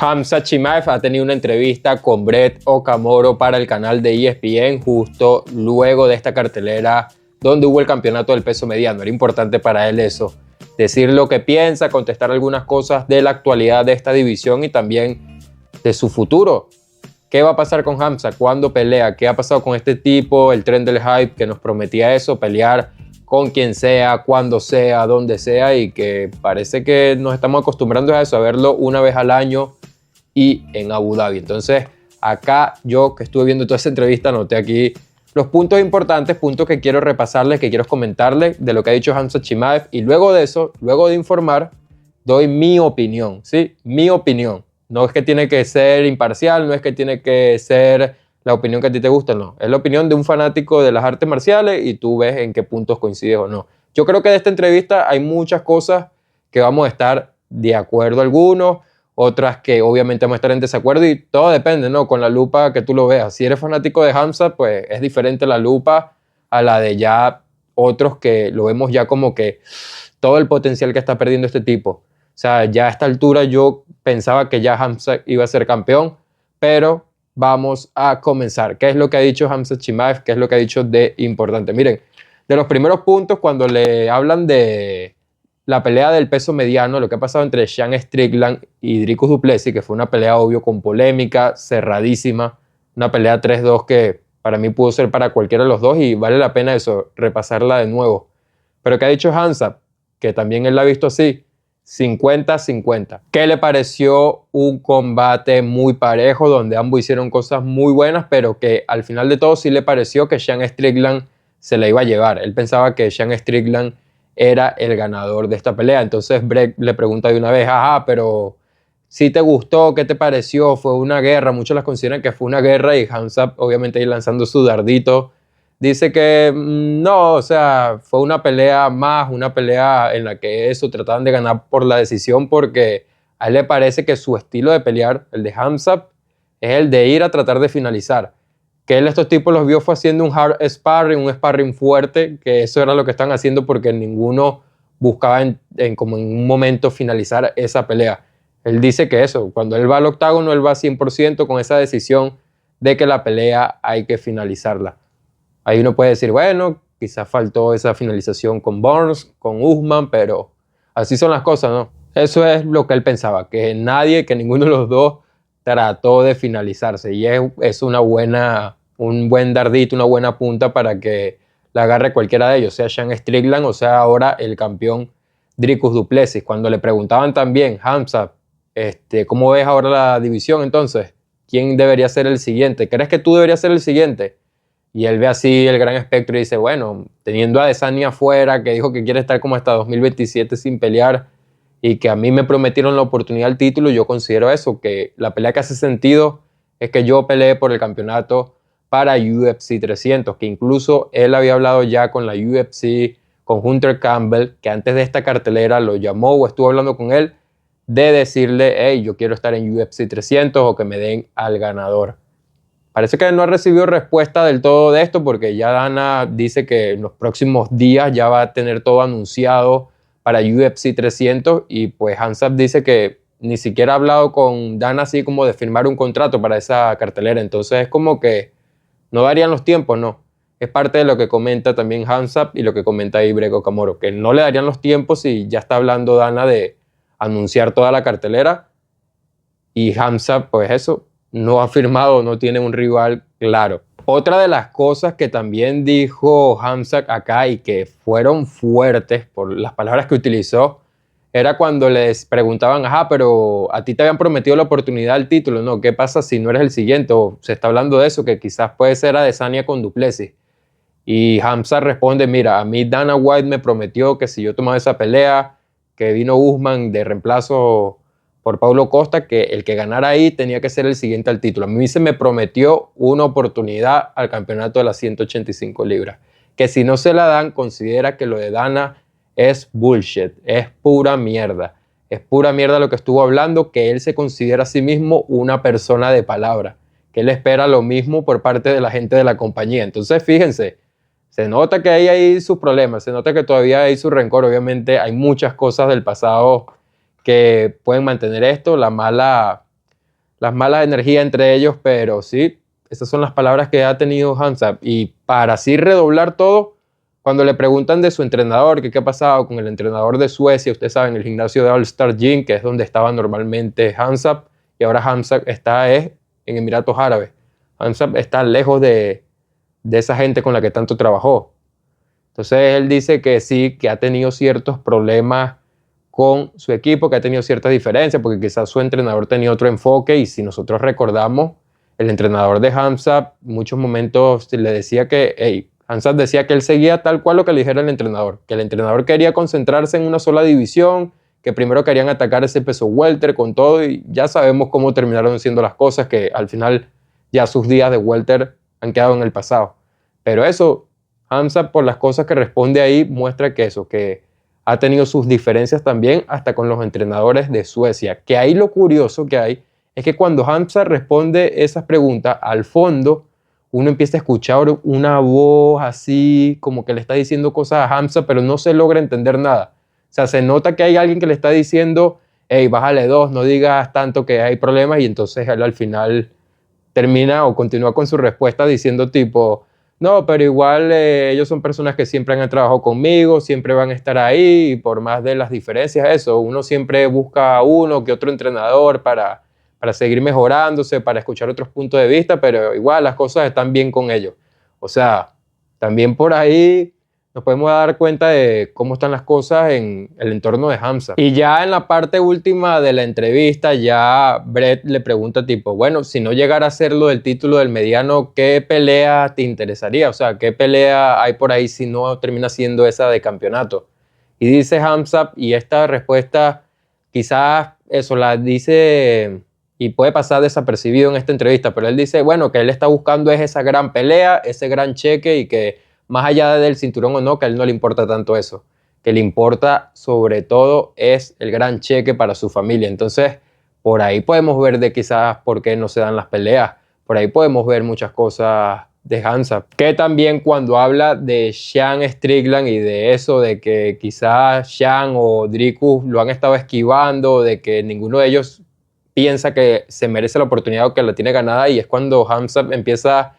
Khamzat Chimaev ha tenido una entrevista con Brett Okamoro para el canal de ESPN justo luego de esta cartelera donde hubo el campeonato del peso mediano. Era importante para él eso, decir lo que piensa, contestar algunas cosas de la actualidad de esta división y también de su futuro. ¿Qué va a pasar con Khamzat? ¿Cuándo pelea? ¿Qué ha pasado con este tipo? El tren del hype que nos prometía eso, pelear con quien sea, cuando sea, donde sea, y que parece que nos estamos acostumbrando a eso, a verlo una vez al año y en Abu Dhabi. Entonces, acá yo que estuve viendo toda esa entrevista, anoté aquí los puntos importantes, puntos que quiero repasarles, que quiero comentarles de lo que ha dicho Khamzat Chimaev, y luego de eso, luego de informar, doy mi opinión, ¿sí? Mi opinión. No es que tiene que ser imparcial, no es que tiene que ser la opinión que a ti te gusta, no. Es la opinión de un fanático de las artes marciales y tú ves en qué puntos coincides o no. Yo creo que de esta entrevista hay muchas cosas que vamos a estar de acuerdo algunos, otras que obviamente vamos a estar en desacuerdo y todo depende, ¿no? Con la lupa que tú lo veas. Si eres fanático de Khamzat, pues es diferente la lupa a la de ya otros que lo vemos ya como que todo el potencial que está perdiendo este tipo. O sea, ya a esta altura yo pensaba que ya Khamzat iba a ser campeón, pero vamos a comenzar. ¿Qué es lo que ha dicho Khamzat Chimaev? ¿Qué es lo que ha dicho de importante? Miren, de los primeros puntos cuando le hablan de la pelea del peso mediano, lo que ha pasado entre Sean Strickland y Dricus du Plessis, que fue una pelea obvio con polémica, cerradísima, una pelea 3-2 que para mí pudo ser para cualquiera de los dos y vale la pena eso, repasarla de nuevo. Pero ¿qué ha dicho Khamzat? Que también él la ha visto así, 50-50. ¿Qué le pareció un combate muy parejo donde ambos hicieron cosas muy buenas, pero que al final de todo sí le pareció que Sean Strickland se la iba a llevar? Él pensaba que Sean Strickland era el ganador de esta pelea. Entonces Brett le pregunta de una vez, ajá, pero si te gustó, ¿qué te pareció? Fue una guerra, muchos las consideran que fue una guerra y Khamzat obviamente ahí lanzando su dardito dice que no, o sea, fue una pelea más, una pelea en la que eso, trataban de ganar por la decisión porque a él le parece que su estilo de pelear, el de Khamzat, es el de ir a tratar de finalizar. Que él estos tipos los vio fue haciendo un hard sparring, un sparring fuerte, que eso era lo que estaban haciendo porque ninguno buscaba como en un momento finalizar esa pelea. Él dice que eso, cuando él va al octágono, él va 100% con esa decisión de que la pelea hay que finalizarla. Ahí uno puede decir, bueno, quizás faltó esa finalización con Burns, con Usman, pero así son las cosas, ¿no? Eso es lo que él pensaba, que nadie, que ninguno de los dos trató de finalizarse. Y es un buen dardito, una buena punta para que la agarre cualquiera de ellos, sea Sean Strickland o sea ahora el campeón Dricus du Plessis. Cuando le preguntaban también, Khamzat, ¿cómo ves ahora la división entonces? ¿Quién debería ser el siguiente? ¿Crees que tú deberías ser el siguiente? Y él ve así el gran espectro y dice, bueno, teniendo a Adesanya afuera, que dijo que quiere estar como hasta 2027 sin pelear y que a mí me prometieron la oportunidad al título, yo considero eso, que la pelea que hace sentido es que yo peleé por el campeonato para UFC 300, que incluso él había hablado ya con la UFC, con Hunter Campbell, que antes de esta cartelera lo llamó o estuvo hablando con él, de decirle, hey, yo quiero estar en UFC 300 o que me den al ganador. Parece que no ha recibido respuesta del todo de esto porque ya Dana dice que en los próximos días ya va a tener todo anunciado para UFC 300 y pues Khamzat dice que ni siquiera ha hablado con Dana así como de firmar un contrato para esa cartelera. Entonces es como que no darían los tiempos, ¿no? Es parte de lo que comenta también Khamzat y lo que comenta ahí Brett Okamoro, que no le darían los tiempos si ya está hablando Dana de anunciar toda la cartelera y Khamzat pues eso, no ha firmado, no tiene un rival claro. Otra de las cosas que también dijo Khamzat acá y que fueron fuertes por las palabras que utilizó, era cuando les preguntaban, ajá, pero a ti te habían prometido la oportunidad al título, ¿no? ¿Qué pasa si no eres el siguiente? O se está hablando de eso, que quizás puede ser Adesanya con du Plessis. Y Khamzat responde, mira, a mí Dana White me prometió que si yo tomaba esa pelea, que vino Usman de reemplazo por Paulo Costa, que el que ganara ahí tenía que ser el siguiente al título. A mí se me prometió una oportunidad al campeonato de las 185 libras, que si no se la dan, considera que lo de Dana es bullshit, es pura mierda. Es pura mierda lo que estuvo hablando, que él se considera a sí mismo una persona de palabra, que él espera lo mismo por parte de la gente de la compañía. Entonces, fíjense, se nota que hay sus problemas, se nota que todavía hay su rencor. Obviamente hay muchas cosas del pasado que pueden mantener esto, la mala las malas energías entre ellos, pero sí, esas son las palabras que ha tenido Hamza. Y para así redoblar todo, cuando le preguntan de su entrenador, que qué ha pasado con el entrenador de Suecia, ustedes saben, el gimnasio de All Star Gym, que es donde estaba normalmente Hamza, y ahora Hamza está en Emiratos Árabes. Hamza está lejos de esa gente con la que tanto trabajó. Entonces él dice que sí, que ha tenido ciertos problemas con su equipo, que ha tenido ciertas diferencias, porque quizás su entrenador tenía otro enfoque, y si nosotros recordamos, el entrenador de Hamza en muchos momentos le decía que, Hamza decía que él seguía tal cual lo que le dijera el entrenador, que el entrenador quería concentrarse en una sola división, que primero querían atacar ese peso welter con todo, y ya sabemos cómo terminaron siendo las cosas, que al final ya sus días de welter han quedado en el pasado. Pero eso, Hamza, por las cosas que responde ahí, muestra que eso, que ha tenido sus diferencias también hasta con los entrenadores de Suecia. Que ahí lo curioso que hay es que cuando Hamza responde esas preguntas, al fondo uno empieza a escuchar una voz así, como que le está diciendo cosas a Hamza, pero no se logra entender nada. O sea, se nota que hay alguien que le está diciendo, hey, bájale dos, no digas tanto que hay problemas, y entonces él al final termina o continúa con su respuesta diciendo tipo, no, pero igual ellos son personas que siempre han trabajado conmigo, siempre van a estar ahí, y por más de las diferencias, eso, uno siempre busca a uno que otro entrenador para seguir mejorándose, para escuchar otros puntos de vista, pero igual las cosas están bien con ellos. O sea, también por ahí nos podemos dar cuenta de cómo están las cosas en el entorno de Hamza. Y ya en la parte última de la entrevista, ya Brett le pregunta tipo, bueno, si no llegara a ser lo del título del mediano, ¿qué pelea te interesaría? O sea, ¿qué pelea hay por ahí si no termina siendo esa de campeonato? Y dice Hamza, y esta respuesta quizás eso la dice y puede pasar desapercibido en esta entrevista, pero él dice, bueno, que él está buscando es esa gran pelea, ese gran cheque, y que más allá del cinturón o no, que a él no le importa tanto eso, que le importa sobre todo es el gran cheque para su familia. Entonces, por ahí podemos ver de quizás por qué no se dan las peleas, por ahí podemos ver muchas cosas de Hamza, que también cuando habla de Sean Strickland y de eso, de que quizás Sean o Dricus lo han estado esquivando, de que ninguno de ellos piensa que se merece la oportunidad o que la tiene ganada, y es cuando Hamza empieza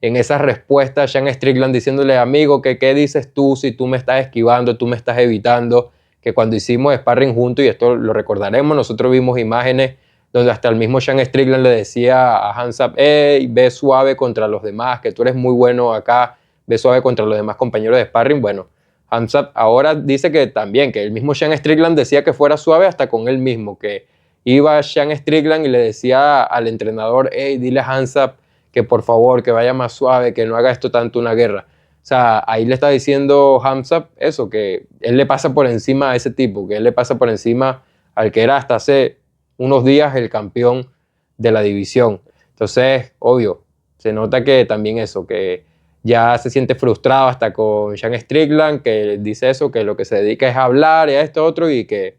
en esas respuestas, Sean Strickland diciéndole, amigo, que qué dices tú si tú me estás esquivando, tú me estás evitando, que cuando hicimos sparring juntos, y esto lo recordaremos, nosotros vimos imágenes donde hasta el mismo Sean Strickland le decía a Hamza, hey, ve suave contra los demás, que tú eres muy bueno acá, ve suave contra los demás compañeros de sparring. Bueno, Hamza ahora dice que también, que el mismo Sean Strickland decía que fuera suave hasta con él mismo, que iba Sean Strickland y le decía al entrenador, hey, dile a Hamza que por favor, que vaya más suave, que no haga esto tanto una guerra. O sea, ahí le está diciendo Hamza eso, que él le pasa por encima a ese tipo, que él le pasa por encima al que era hasta hace unos días el campeón de la división. Entonces, obvio, se nota que también eso, que ya se siente frustrado hasta con Sean Strickland, que dice eso, que lo que se dedica es a hablar y a esto otro, y que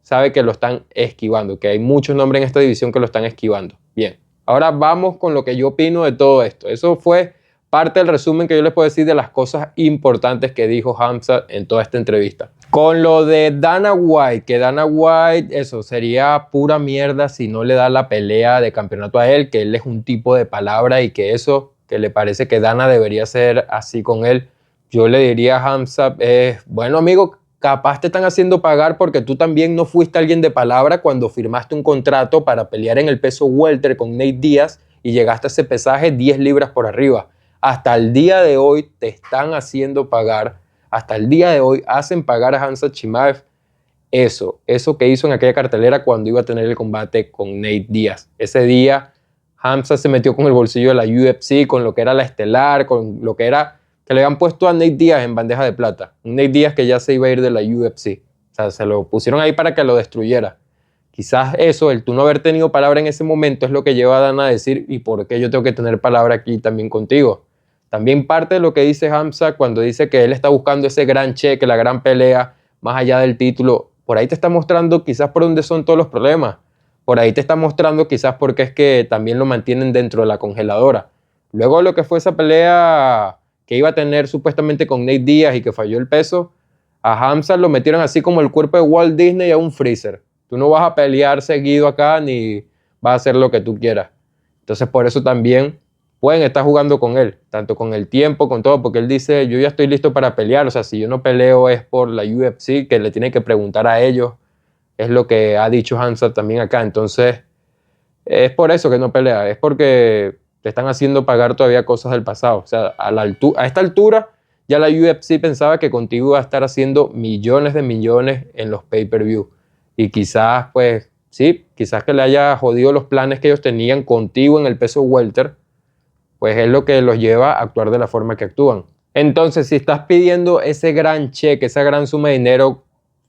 sabe que lo están esquivando, que hay muchos nombres en esta división que lo están esquivando. Bien. Ahora vamos con lo que yo opino de todo esto. Eso fue parte del resumen que yo les puedo decir de las cosas importantes que dijo Hamza en toda esta entrevista. Con lo de Dana White, que Dana White, eso sería pura mierda si no le da la pelea de campeonato a él, que él es un tipo de palabra y que eso, que le parece que Dana debería ser así con él. Yo le diría a Hamza, bueno amigo, capaz te están haciendo pagar porque tú también no fuiste alguien de palabra cuando firmaste un contrato para pelear en el peso welter con Nate Diaz y llegaste a ese pesaje 10 libras por arriba. Hasta el día de hoy te están haciendo pagar, hasta el día de hoy hacen pagar a Hamza Chimaev eso que hizo en aquella cartelera cuando iba a tener el combate con Nate Diaz. Ese día Hamza se metió con el bolsillo de la UFC, con lo que era la estelar, con lo que era que le habían puesto a Nate Diaz en bandeja de plata. Un Nate Diaz que ya se iba a ir de la UFC. O sea, se lo pusieron ahí para que lo destruyera. Quizás eso, el tú no haber tenido palabra en ese momento, es lo que lleva a Dana a decir, ¿y por qué yo tengo que tener palabra aquí también contigo? También parte de lo que dice Hamza cuando dice que él está buscando ese gran cheque, la gran pelea, más allá del título. Por ahí te está mostrando quizás por dónde son todos los problemas. Por ahí te está mostrando quizás porque es que también lo mantienen dentro de la congeladora. Luego de lo que fue esa pelea que iba a tener supuestamente con Nate Diaz y que falló el peso, a Hamza lo metieron así como el cuerpo de Walt Disney a un freezer. Tú no vas a pelear seguido acá ni vas a hacer lo que tú quieras. Entonces por eso también pueden estar jugando con él, tanto con el tiempo, con todo, porque él dice, yo ya estoy listo para pelear, o sea, si yo no peleo es por la UFC, que le tiene que preguntar a ellos, es lo que ha dicho Khamzat también acá. Entonces es por eso que no pelea, es porque te están haciendo pagar todavía cosas del pasado. O sea, a esta altura ya la UFC pensaba que contigo iba a estar haciendo millones de millones en los pay-per-view. Y quizás, pues, sí, quizás que le haya jodido los planes que ellos tenían contigo en el peso welter, pues es lo que los lleva a actuar de la forma que actúan. Entonces, si estás pidiendo ese gran cheque, esa gran suma de dinero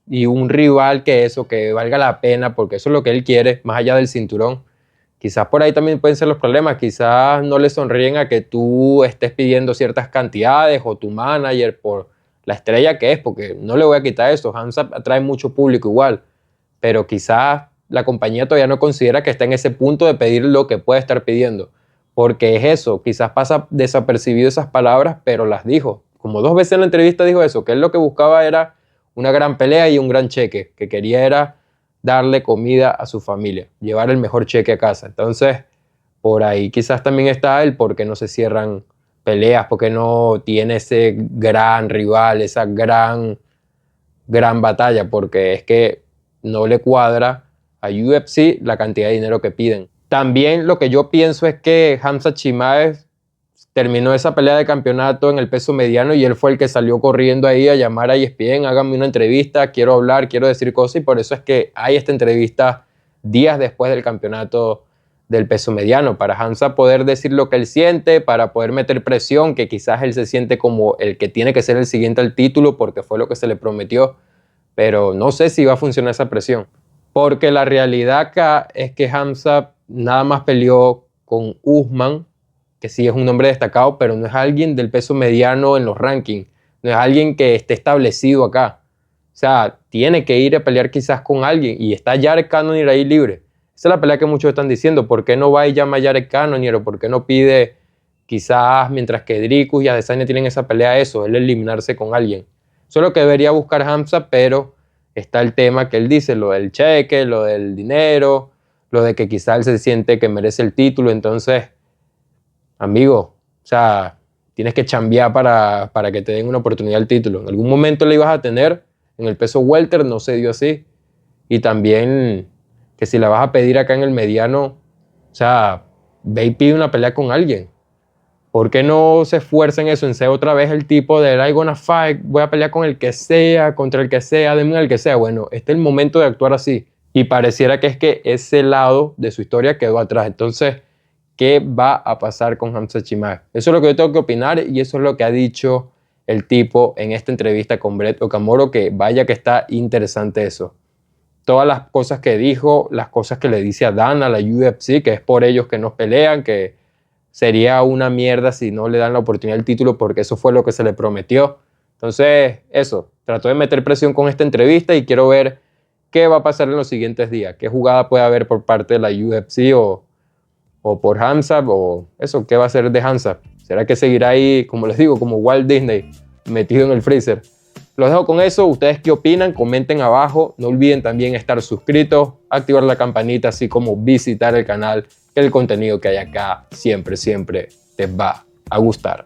y un rival que valga la pena, porque eso es lo que él quiere, más allá del cinturón, quizás por ahí también pueden ser los problemas. Quizás no le sonríen a que tú estés pidiendo ciertas cantidades o tu manager por la estrella que es, porque no le voy a quitar eso. Khamzat atrae mucho público igual, pero quizás la compañía todavía no considera que está en ese punto de pedir lo que puede estar pidiendo, porque es eso. Quizás pasa desapercibido esas palabras, pero las dijo. Como 2 veces en la entrevista dijo eso, que él lo que buscaba era una gran pelea y un gran cheque, que quería era darle comida a su familia, llevar el mejor cheque a casa. Entonces, por ahí quizás también está el por qué no se cierran peleas, porque no tiene ese gran rival, esa gran batalla, porque es que no le cuadra a UFC la cantidad de dinero que piden. También lo que yo pienso es que Khamzat Chimaev terminó esa pelea de campeonato en el peso mediano y él fue el que salió corriendo ahí a llamar a ESPN, háganme una entrevista, quiero hablar, quiero decir cosas, y por eso es que hay esta entrevista días después del campeonato del peso mediano, para Khamzat poder decir lo que él siente, para poder meter presión, que quizás él se siente como el que tiene que ser el siguiente al título porque fue lo que se le prometió, pero no sé si va a funcionar esa presión, porque la realidad acá es que Khamzat nada más peleó con Usman, que sí es un nombre destacado, pero no es alguien del peso mediano en los rankings, no es alguien que esté establecido acá. O sea, tiene que ir a pelear quizás con alguien, y está Jared Cannonier ahí libre. Esa es la pelea que muchos están diciendo. ¿Por qué no va y llama a Jared Cannonier? ¿O por qué no pide quizás, mientras que Dricus y Adesanya tienen esa pelea, eso, él eliminarse con alguien? Eso es lo que debería buscar Khamzat, pero está el tema que él dice, lo del cheque, lo del dinero, lo de que quizás él se siente que merece el título. Entonces, amigo, o sea, tienes que chambear para que te den una oportunidad al título. En algún momento le ibas a tener en el peso welter, no se dio así. Y también que si la vas a pedir acá en el mediano, o sea, ve y pide una pelea con alguien. ¿Por qué no se esfuerza en eso, en ser otra vez el tipo de I gonna fight, voy a pelear con el que sea, contra el que sea, denme el que sea? Bueno, este es el momento de actuar así. Y pareciera que es que ese lado de su historia quedó atrás. Entonces, ¿qué va a pasar con Khamzat Chimaev? Eso es lo que yo tengo que opinar, y eso es lo que ha dicho el tipo en esta entrevista con Brett Okamoro, que vaya que está interesante eso. Todas las cosas que dijo, las cosas que le dice a Dana, a la UFC, que es por ellos que nos pelean, que sería una mierda si no le dan la oportunidad del título porque eso fue lo que se le prometió. Entonces, eso, trató de meter presión con esta entrevista y quiero ver qué va a pasar en los siguientes días, qué jugada puede haber por parte de la UFC o por Khamzat, o eso, ¿qué va a hacer de Khamzat? ¿Será que seguirá ahí, como les digo, como Walt Disney, metido en el freezer? Los dejo con eso. ¿Ustedes qué opinan? Comenten abajo. No olviden también estar suscritos, activar la campanita, así como visitar el canal, que el contenido que hay acá siempre te va a gustar.